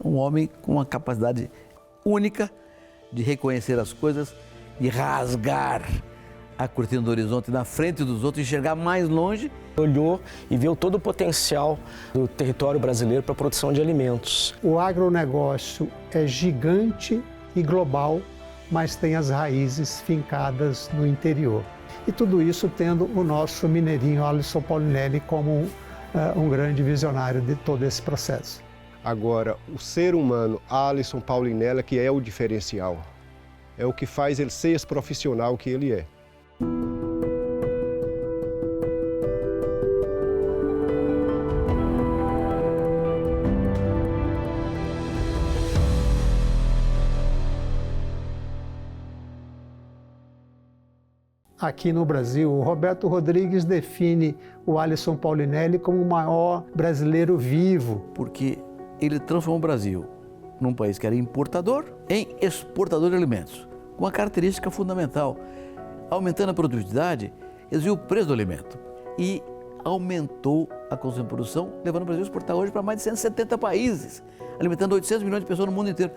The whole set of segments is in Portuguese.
Um homem com uma capacidade única de reconhecer as coisas, de rasgar a cortina do horizonte na frente dos outros, enxergar mais longe. Olhou e viu todo o potencial do território brasileiro para a produção de alimentos. O agronegócio é gigante e global, mas tem as raízes fincadas no interior. E tudo isso tendo o nosso mineirinho Alisson Paulinelli como um grande visionário de todo esse processo. Agora, o ser humano Alisson Paulinelli que é o diferencial. É o que faz ele ser esse profissional que ele é. Aqui no Brasil, o Roberto Rodrigues define o Alisson Paulinelli como o maior brasileiro vivo. Porque ele transformou o Brasil num país que era importador em exportador de alimentos, com uma característica fundamental. Aumentando a produtividade, reduziu o preço do alimento e aumentou a consumo e produção, levando o Brasil a exportar hoje para mais de 170 países, alimentando 800 milhões de pessoas no mundo inteiro.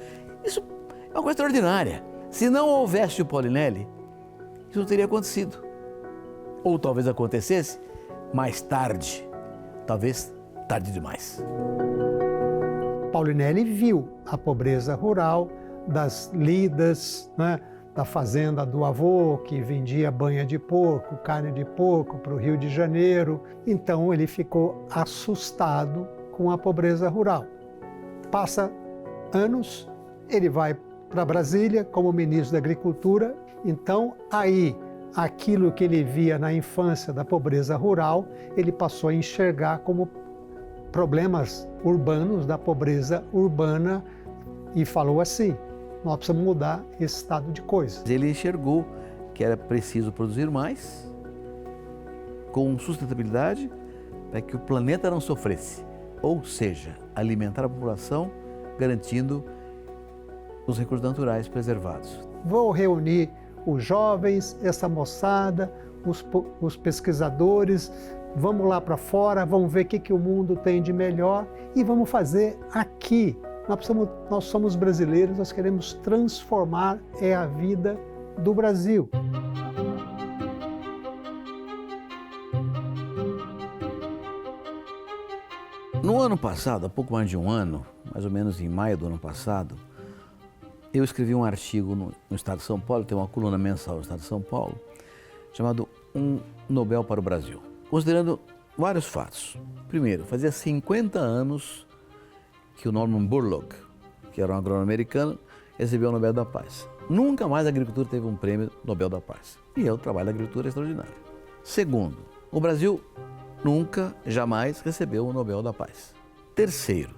Isso é uma coisa extraordinária. Se não houvesse o Paulinelli, isso não teria acontecido. Ou talvez acontecesse mais tarde, talvez tarde demais. Paulinelli viu a pobreza rural das lidas, né, da fazenda do avô, que vendia banha de porco, carne de porco para o Rio de Janeiro. Então ele ficou assustado com a pobreza rural. Passa anos, ele vai para Brasília como ministro da Agricultura. Então aí, aquilo que ele via na infância da pobreza rural, ele passou a enxergar como problemas urbanos da pobreza urbana e falou assim: nós precisamos mudar esse estado de coisas. Ele enxergou que era preciso produzir mais, com sustentabilidade, para que o planeta não sofresse. Ou seja, alimentar a população, garantindo os recursos naturais preservados. Vou reunir os jovens, essa moçada, os pesquisadores, vamos lá para fora, vamos ver o que o mundo tem de melhor e vamos fazer aqui. Nós somos brasileiros, nós queremos transformar a vida do Brasil. No ano passado, há pouco mais de um ano, mais ou menos em maio do ano passado, eu escrevi um artigo no Estado de São Paulo, tem uma coluna mensal no Estado de São Paulo, chamado Um Nobel para o Brasil, considerando vários fatos. Primeiro, fazia 50 anos que o Norman Borlaug, que era um agrônomo americano, recebeu o Nobel da Paz. Nunca mais a agricultura teve um prêmio Nobel da Paz. E o trabalho da agricultura é extraordinário. Segundo, o Brasil nunca, jamais recebeu o Nobel da Paz. Terceiro,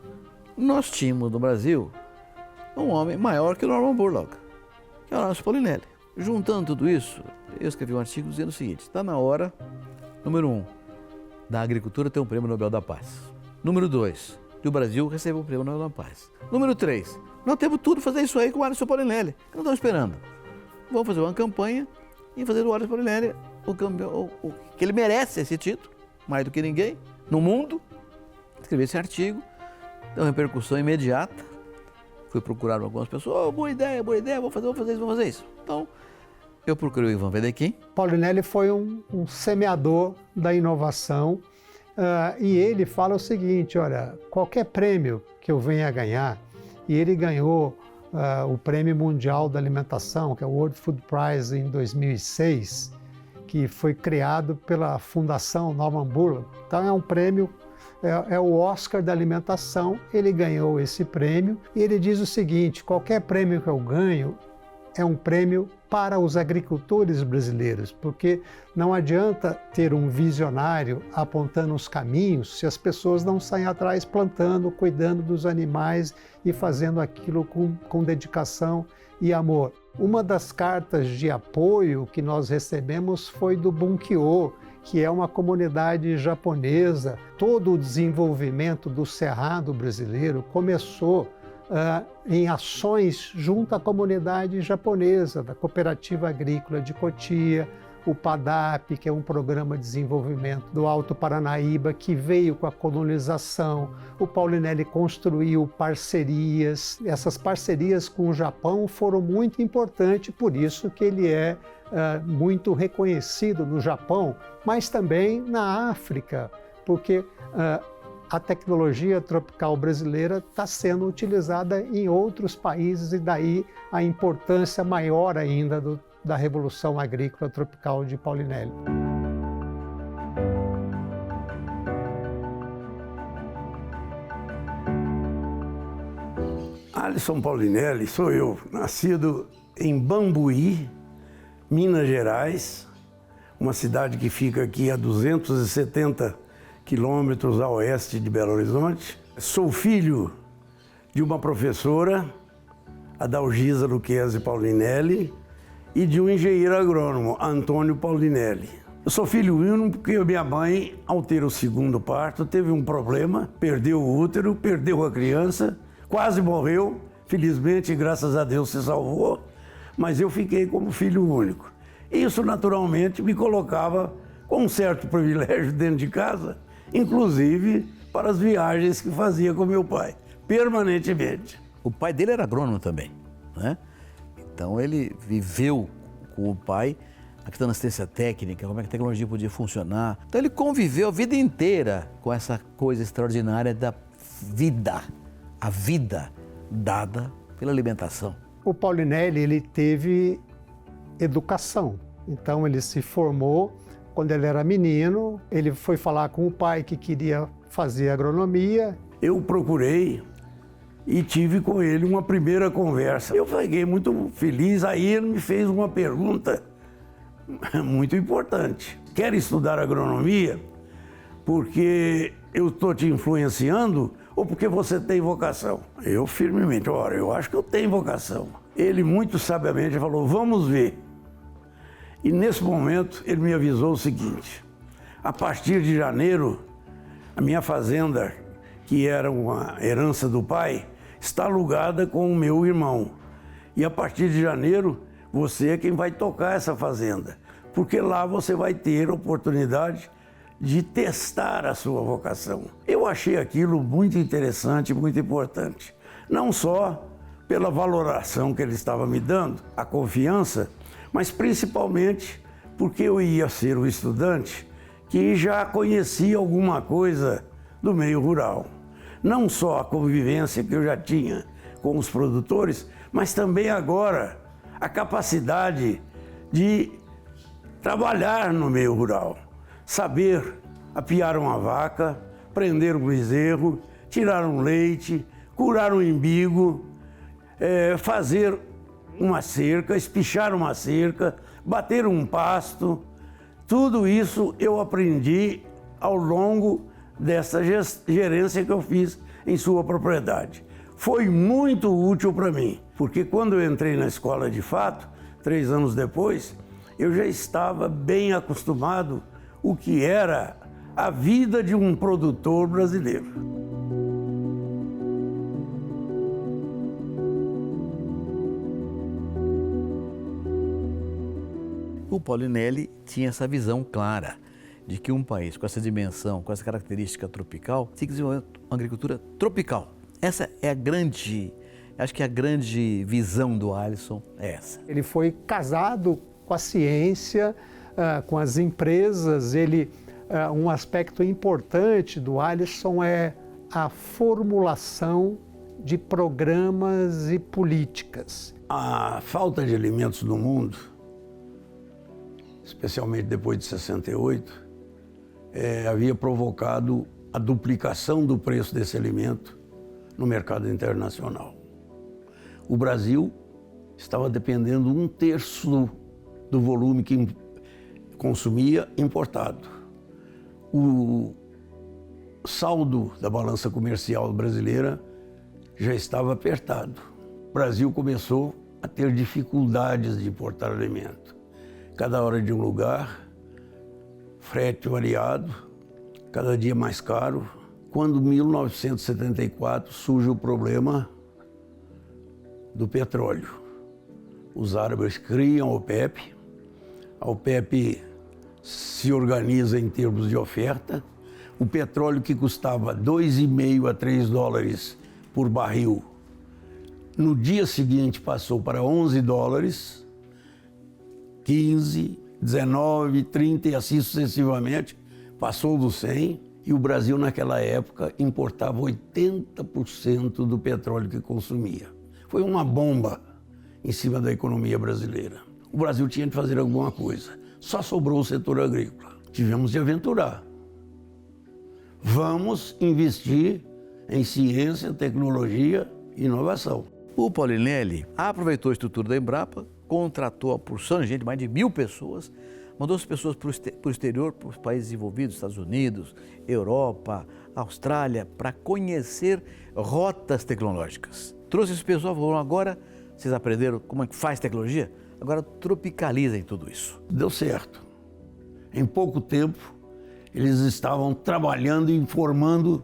nós tínhamos no Brasil um homem maior que o Norman Borlaug, que é o Alisson Paulinelli. Juntando tudo isso, eu escrevi um artigo dizendo o seguinte: está na hora, número 1, da agricultura ter um prêmio Nobel da Paz. Número 2, de o Brasil receber o prêmio Nobel da Paz. Número 3, nós temos tudo fazer isso aí com o Alisson Paulinelli, que não estamos esperando. Vamos fazer uma campanha e fazer do Alisson Paulinelli que ele merece esse título, mais do que ninguém, no mundo. Escrevi esse artigo, deu uma repercussão imediata. Fui procurar algumas pessoas: oh, boa ideia, vou fazer isso. Então, eu procurei o Ivan Wedekind. Paulinelli foi um semeador da inovação e ele fala o seguinte: olha, qualquer prêmio que eu venha a ganhar, e ele ganhou o Prêmio Mundial da Alimentação, que é o World Food Prize em 2006, que foi criado pela Fundação Norman Borlaug. Então é um prêmio, é o Oscar da alimentação. Ele ganhou esse prêmio e ele diz o seguinte: qualquer prêmio que eu ganho é um prêmio para os agricultores brasileiros, porque não adianta ter um visionário apontando os caminhos se as pessoas não saem atrás plantando, cuidando dos animais e fazendo aquilo com dedicação e amor. Uma das cartas de apoio que nós recebemos foi do Bunkyo, que é uma comunidade japonesa. Todo o desenvolvimento do cerrado brasileiro começou em ações junto à comunidade japonesa, da Cooperativa Agrícola de Cotia, o PADAP, que é um programa de desenvolvimento do Alto Paranaíba, que veio com a colonização. O Paulinelli construiu parcerias. Essas parcerias com o Japão foram muito importantes, por isso que ele é muito reconhecido no Japão, mas também na África, porque a tecnologia tropical brasileira está sendo utilizada em outros países e daí a importância maior ainda da Revolução Agrícola Tropical de Paulinelli. Alisson Paulinelli sou eu, nascido em Bambuí, Minas Gerais, uma cidade que fica aqui a 270 quilômetros a oeste de Belo Horizonte. Sou filho de uma professora, Adalgisa Luquezzi Paulinelli, e de um engenheiro agrônomo, Antônio Paulinelli. Eu sou filho único porque minha mãe, ao ter o segundo parto, teve um problema, perdeu o útero, perdeu a criança, quase morreu, felizmente, graças a Deus, se salvou, mas eu fiquei como filho único. Isso, naturalmente, me colocava com um certo privilégio dentro de casa, inclusive para as viagens que fazia com meu pai, permanentemente. O pai dele era agrônomo também, né? Então ele viveu com o pai a questão da assistência técnica, como é que a tecnologia podia funcionar. Então ele conviveu a vida inteira com essa coisa extraordinária da vida, a vida dada pela alimentação. O Paulinelli, ele teve educação, então ele se formou. Quando ele era menino, ele foi falar com o pai que queria fazer agronomia. Eu procurei e tive com ele uma primeira conversa. Eu fiquei muito feliz, aí ele me fez uma pergunta muito importante. Quer estudar agronomia porque eu estou te influenciando ou porque você tem vocação? Eu firmemente, olha, eu acho que eu tenho vocação. Ele muito sabiamente falou, vamos ver. E nesse momento ele me avisou o seguinte, a partir de janeiro, a minha fazenda, que era uma herança do pai, está alugada com o meu irmão. E a partir de janeiro, você é quem vai tocar essa fazenda, porque lá você vai ter oportunidade de testar a sua vocação. Eu achei aquilo muito interessante, muito importante. Não só pela valoração que ele estava me dando, a confiança, mas principalmente porque eu ia ser um estudante que já conhecia alguma coisa do meio rural. Não só a convivência que eu já tinha com os produtores, mas também agora a capacidade de trabalhar no meio rural. Saber apiar uma vaca, prender um bezerro, tirar um leite, curar um embigo, fazer uma cerca, espichar uma cerca, bater um pasto. Tudo isso eu aprendi ao longo dessa gerência que eu fiz em sua propriedade. Foi muito útil para mim, porque quando eu entrei na escola de fato, 3 anos depois, eu já estava bem acostumado o que era a vida de um produtor brasileiro. O Paulinelli tinha essa visão clara de que um país com essa dimensão, com essa característica tropical, tinha que desenvolver uma agricultura tropical. Essa é a grande visão do Alisson, é essa. Ele foi casado com a ciência, com as empresas. Um aspecto importante do Alisson é a formulação de programas e políticas. A falta de alimentos no mundo, especialmente depois de 68, havia provocado a duplicação do preço desse alimento no mercado internacional. O Brasil estava dependendo 1/3 do volume que consumia importado. O saldo da balança comercial brasileira já estava apertado. O Brasil começou a ter dificuldades de importar alimento. Cada hora de um lugar, frete variado, cada dia mais caro. Quando, em 1974, surge o problema do petróleo. Os árabes criam a OPEP, A OPEP se organiza em termos de oferta. O petróleo que custava 2,5 a 3 dólares por barril, no dia seguinte passou para 11 dólares, 15, 19, 30 e assim sucessivamente, passou dos 100, e o Brasil naquela época importava 80% do petróleo que consumia. Foi uma bomba em cima da economia brasileira. O Brasil tinha de fazer alguma coisa. Só sobrou o setor agrícola. Tivemos de aventurar. Vamos investir em ciência, tecnologia e inovação. O Paulinelli aproveitou a estrutura da Embrapa, contratou a porção de gente, mais de 1.000 pessoas, mandou as pessoas para o exterior, para os países desenvolvidos, Estados Unidos, Europa, Austrália, para conhecer rotas tecnológicas. Trouxe esse pessoal e falou, agora vocês aprenderam como é que faz tecnologia? Agora tropicalizem tudo isso. Deu certo. Em pouco tempo, eles estavam trabalhando e informando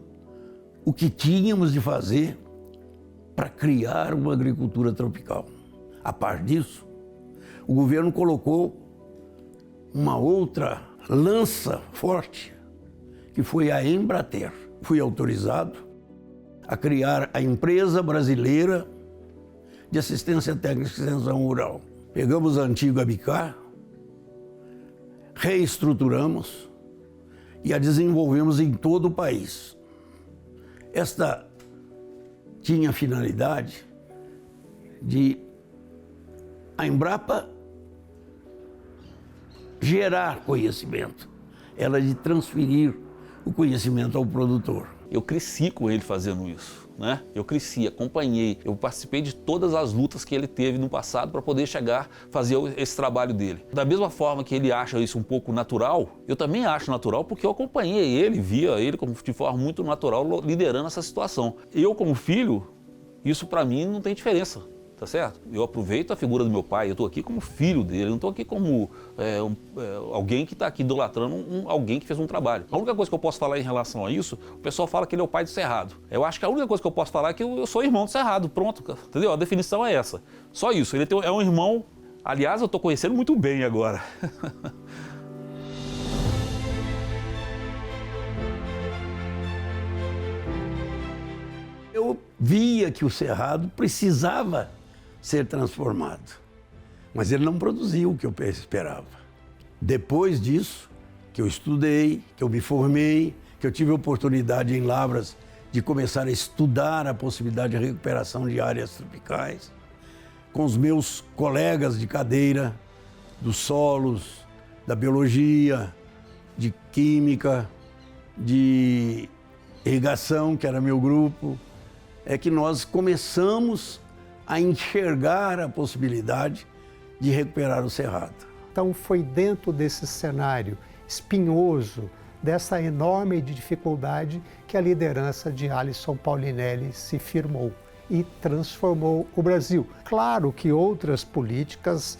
o que tínhamos de fazer para criar uma agricultura tropical. A par disso, o governo colocou uma outra lança forte, que foi a Embrater. Fui autorizado a criar a empresa brasileira de assistência técnica e extensão rural. Pegamos a antiga Abicar, reestruturamos e a desenvolvemos em todo o país. Esta tinha a finalidade de a Embrapa gerar conhecimento, ela de transferir o conhecimento ao produtor. Eu cresci com ele fazendo isso, né? Eu cresci, acompanhei, eu participei de todas as lutas que ele teve no passado para poder chegar, fazer esse trabalho dele. Da mesma forma que ele acha isso um pouco natural, eu também acho natural porque eu acompanhei ele, via ele como de forma muito natural liderando essa situação. Eu como filho, isso para mim não tem diferença. Tá certo? Eu aproveito a figura do meu pai, eu estou aqui como filho dele, eu não estou aqui como alguém que está aqui idolatrando alguém que fez um trabalho. A única coisa que eu posso falar em relação a isso, o pessoal fala que ele é o pai do Cerrado. Eu acho que a única coisa que eu posso falar é que eu sou irmão do Cerrado, pronto, entendeu? A definição é essa. Só isso, ele é um irmão, aliás, eu estou conhecendo muito bem agora. Eu via que o Cerrado precisava ser transformado, mas ele não produziu o que eu esperava. Depois disso, que eu estudei, que eu me formei, que eu tive a oportunidade em Lavras de começar a estudar a possibilidade de recuperação de áreas tropicais, com os meus colegas de cadeira, dos solos, da biologia, de química, de irrigação, que era meu grupo, é que nós começamos a enxergar a possibilidade de recuperar o Cerrado. Então foi dentro desse cenário espinhoso, dessa enorme dificuldade, que a liderança de Alisson Paulinelli se firmou e transformou o Brasil. Claro que outras políticas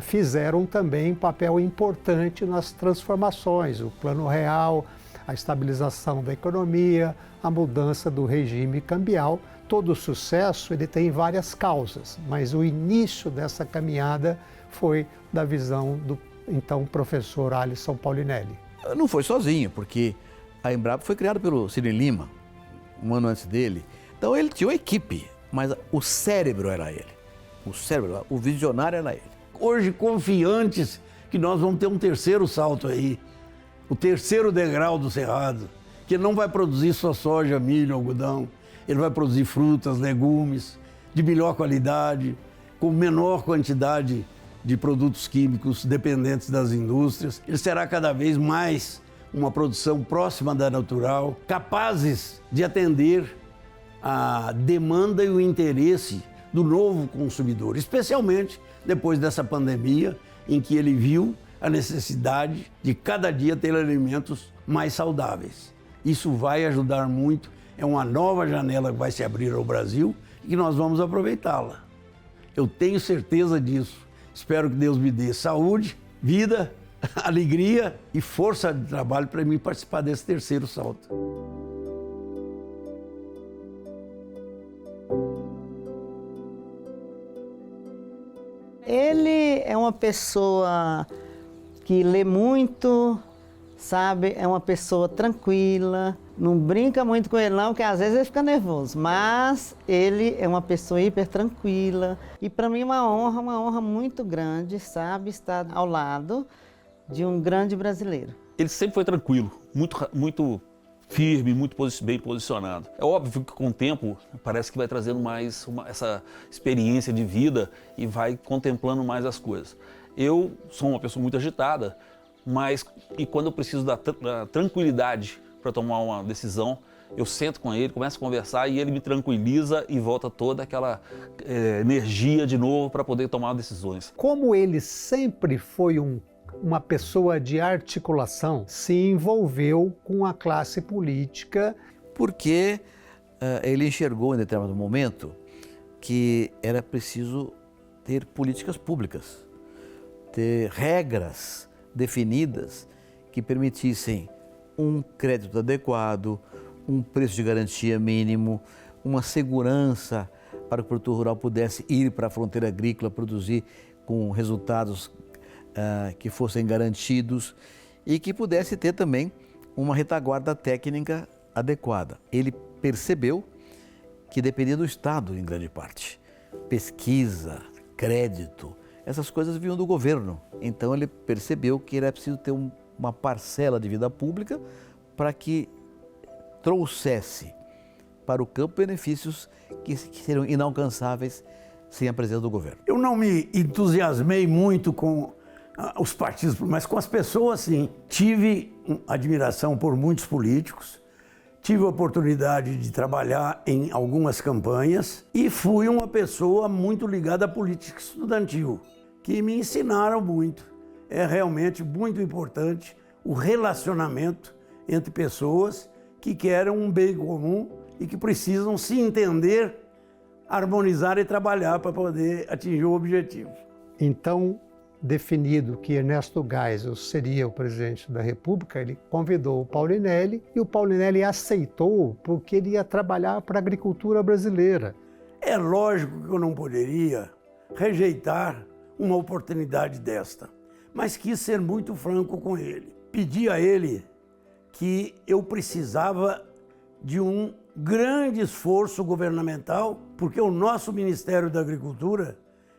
fizeram também um papel importante nas transformações, o Plano Real, a estabilização da economia, a mudança do regime cambial. Todo sucesso ele tem várias causas, mas o início dessa caminhada foi da visão do então professor Alisson Paulinelli. Não foi sozinho, porque a Embrapa foi criada pelo Cirino Lima, um ano antes dele. Então ele tinha uma equipe, mas o cérebro era ele. O visionário era ele. Hoje, confiantes que nós vamos ter um terceiro salto aí, o terceiro degrau do Cerrado, que ele não vai produzir só soja, milho, algodão, ele vai produzir frutas, legumes, de melhor qualidade, com menor quantidade de produtos químicos dependentes das indústrias. Ele será cada vez mais uma produção próxima da natural, capazes de atender a demanda e o interesse do novo consumidor, especialmente depois dessa pandemia, em que ele viu a necessidade de cada dia ter alimentos mais saudáveis. Isso vai ajudar muito, é uma nova janela que vai se abrir ao Brasil e que nós vamos aproveitá-la. Eu tenho certeza disso. Espero que Deus me dê saúde, vida, alegria e força de trabalho para mim participar desse terceiro salto. Ele é uma pessoa que lê muito, sabe? É uma pessoa tranquila, não brinca muito com ele não, porque às vezes ele fica nervoso, mas ele é uma pessoa hiper tranquila. E para mim é uma honra muito grande, sabe? Estar ao lado de um grande brasileiro. Ele sempre foi tranquilo, muito firme, muito bem posicionado. É óbvio que com o tempo parece que vai trazendo mais essa experiência de vida e vai contemplando mais as coisas. Eu sou uma pessoa muito agitada, mas quando eu preciso da tranquilidade para tomar uma decisão, eu sento com ele, começo a conversar e ele me tranquiliza e volta toda aquela energia de novo para poder tomar decisões. Como ele sempre foi uma pessoa de articulação, se envolveu com a classe política. Porque ele enxergou em determinado momento que era preciso ter políticas públicas, ter regras definidas que permitissem um crédito adequado, um preço de garantia mínimo, uma segurança para que o produtor rural pudesse ir para a fronteira agrícola produzir com resultados que fossem garantidos e que pudesse ter também uma retaguarda técnica adequada. Ele percebeu que dependia do Estado em grande parte. Pesquisa, crédito, essas coisas vinham do governo. Então ele percebeu que era preciso ter uma parcela de vida pública para que trouxesse para o campo benefícios que seriam inalcançáveis sem a presença do governo. Eu não me entusiasmei muito com os partidos, mas com as pessoas, sim. Tive admiração por muitos políticos, tive a oportunidade de trabalhar em algumas campanhas e fui uma pessoa muito ligada à política estudantil, que me ensinaram muito. É realmente muito importante o relacionamento entre pessoas que querem um bem comum e que precisam se entender, harmonizar e trabalhar para poder atingir o objetivo. Então, definido que Ernesto Geisel seria o presidente da República, ele convidou o Paulinelli e o Paulinelli aceitou porque ele ia trabalhar para a agricultura brasileira. É lógico que eu não poderia rejeitar uma oportunidade desta, mas quis ser muito franco com ele. Pedi a ele que eu precisava de um grande esforço governamental, porque o nosso Ministério da Agricultura,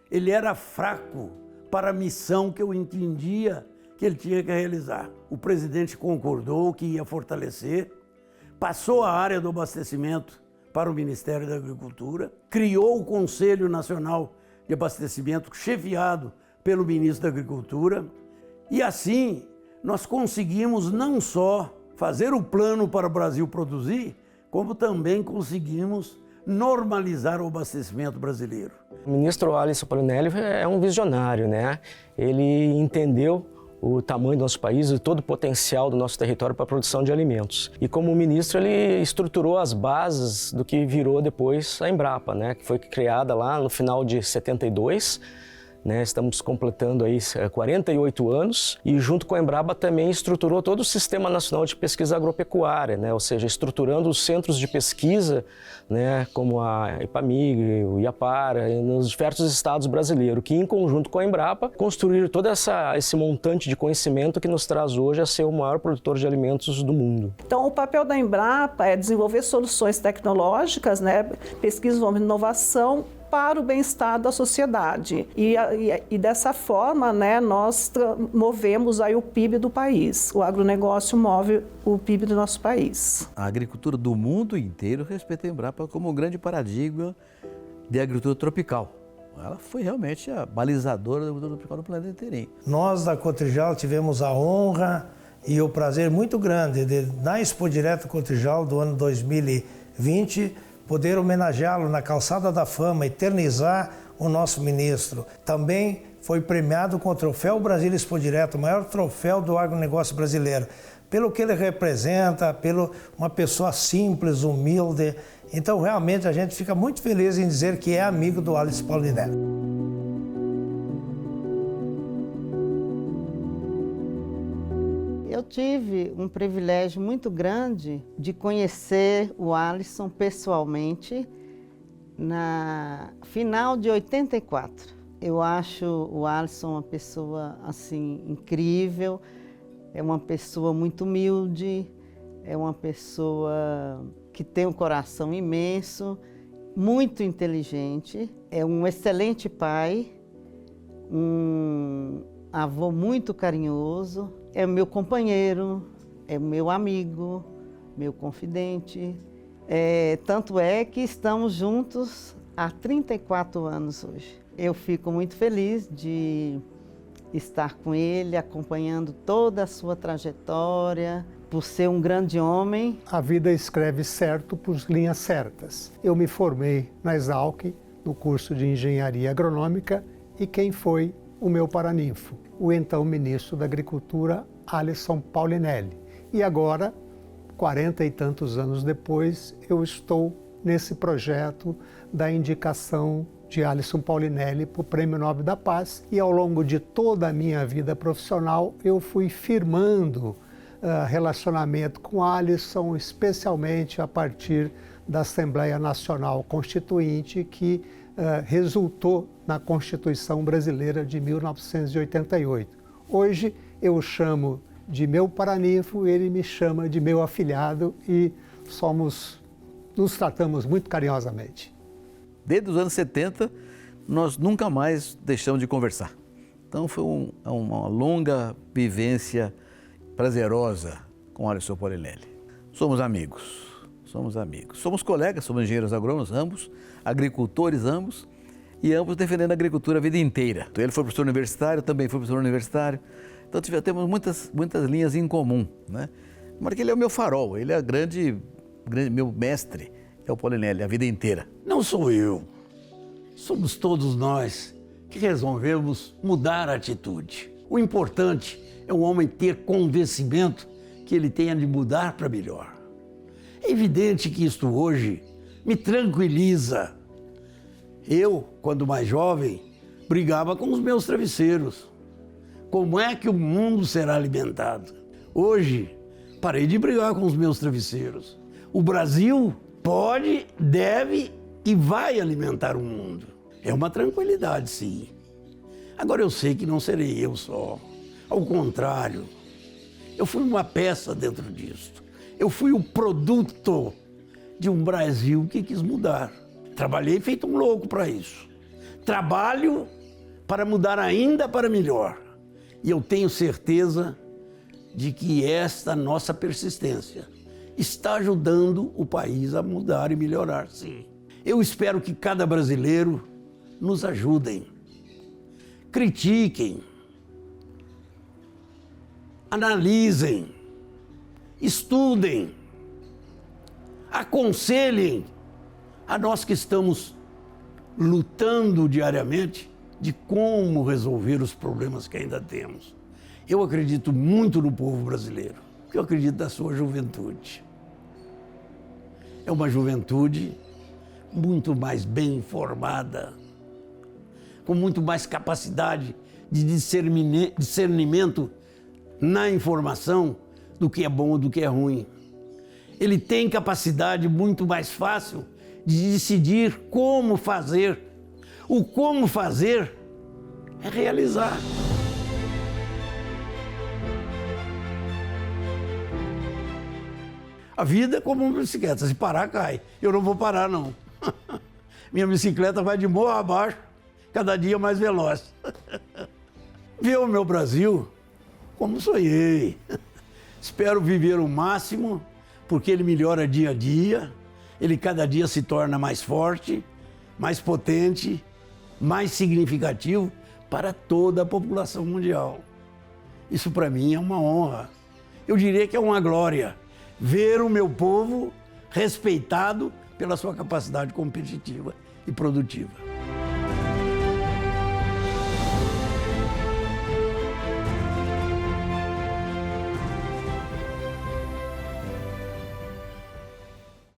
ele era fraco para a missão que eu entendia que ele tinha que realizar. O presidente concordou que ia fortalecer, passou a área do abastecimento para o Ministério da Agricultura, criou o Conselho Nacional de Abastecimento, chefiado pelo ministro da Agricultura, e assim nós conseguimos não só fazer o plano para o Brasil produzir, como também conseguimos normalizar o abastecimento brasileiro. O ministro Alisson Paulinelli é um visionário, né? Ele entendeu o tamanho do nosso país e todo o potencial do nosso território para a produção de alimentos. E como ministro, ele estruturou as bases do que virou depois a Embrapa, né? Que foi criada lá no final de 72, né? Estamos completando aí 48 anos e junto com a Embrapa também estruturou todo o Sistema Nacional de Pesquisa Agropecuária, né? Ou seja, estruturando os centros de pesquisa, né? Como a Ipamig, o Iapara, nos diversos estados brasileiros, que em conjunto com a Embrapa construíram todo esse montante de conhecimento que nos traz hoje a ser o maior produtor de alimentos do mundo. Então, o papel da Embrapa é desenvolver soluções tecnológicas, né? Pesquisa e inovação para o bem-estar da sociedade. E dessa forma, né, nós movemos aí o PIB do país. O agronegócio move o PIB do nosso país. A agricultura do mundo inteiro respeita a Embrapa como um grande paradigma de agricultura tropical. Ela foi realmente a balizadora da agricultura tropical no planeta inteirinho. Nós da Cotrijal tivemos a honra e o prazer muito grande de, na Expo Direto Cotrijal do ano 2020, poder homenageá-lo na Calçada da Fama, eternizar o nosso ministro. Também foi premiado com o Troféu Brasil Expo Direto, o maior troféu do agronegócio brasileiro, pelo que ele representa, pelo uma pessoa simples, humilde. Então, realmente, a gente fica muito feliz em dizer que é amigo do Alisson Paulinelli. Eu tive um privilégio muito grande de conhecer o Alisson pessoalmente na final de 84. Eu acho o Alisson uma pessoa assim incrível, é uma pessoa muito humilde, é uma pessoa que tem um coração imenso, muito inteligente, é um excelente pai, um avô muito carinhoso, é meu companheiro, é meu amigo, meu confidente. Tanto é que estamos juntos há 34 anos hoje. Eu fico muito feliz de estar com ele, acompanhando toda a sua trajetória, por ser um grande homem. A vida escreve certo por linhas certas. Eu me formei na Exalc, no curso de Engenharia Agronômica, e quem foi o meu paraninfo? O então ministro da Agricultura, Alisson Paulinelli. E agora, 40 e tantos anos depois, eu estou nesse projeto da indicação de Alisson Paulinelli para o Prêmio Nobel da Paz. E ao longo de toda a minha vida profissional, eu fui firmando relacionamento com Alisson, especialmente a partir da Assembleia Nacional Constituinte, que resultou na Constituição Brasileira de 1988. Hoje eu o chamo de meu paraninfo, ele me chama de meu afilhado e nos tratamos muito carinhosamente. Desde os anos 70, nós nunca mais deixamos de conversar. Então foi uma longa vivência prazerosa com Alisson Paulinelli. Somos amigos. Somos colegas, somos engenheiros agrônomos, ambos, agricultores ambos, e ambos defendendo a agricultura a vida inteira. Ele foi professor universitário, também foi professor universitário. Então temos muitas linhas em comum, né? Mas ele é o meu farol, ele é meu mestre, é o Paulinelli, a vida inteira. Não sou eu, somos todos nós que resolvemos mudar a atitude. O importante é o homem ter convencimento que ele tenha de mudar para melhor. É evidente que isto hoje me tranquiliza. Eu, quando mais jovem, brigava com os meus travesseiros. Como é que o mundo será alimentado? Hoje, parei de brigar com os meus travesseiros. O Brasil pode, deve e vai alimentar o mundo. É uma tranquilidade, sim. Agora eu sei que não serei eu só. Ao contrário, eu fui uma peça dentro disso. Eu fui o produto de um Brasil que quis mudar. Trabalhei feito um louco para isso. Trabalho para mudar ainda para melhor. E eu tenho certeza de que esta nossa persistência está ajudando o país a mudar e melhorar, sim. Eu espero que cada brasileiro nos ajudem, critiquem, analisem, estudem, aconselhem a nós que estamos lutando diariamente de como resolver os problemas que ainda temos. Eu acredito muito no povo brasileiro, porque eu acredito na sua juventude. É uma juventude muito mais bem informada, com muito mais capacidade de discernimento na informação do que é bom ou do que é ruim. Ele tem capacidade muito mais fácil de decidir como fazer. O como fazer é realizar. A vida é como uma bicicleta, se parar, cai. Eu não vou parar, não. Minha bicicleta vai de morro abaixo, cada dia mais veloz. Ver o meu Brasil como sonhei. Espero viver o máximo, porque ele melhora dia a dia, ele cada dia se torna mais forte, mais potente, mais significativo para toda a população mundial. Isso para mim é uma honra. Eu diria que é uma glória ver o meu povo respeitado pela sua capacidade competitiva e produtiva.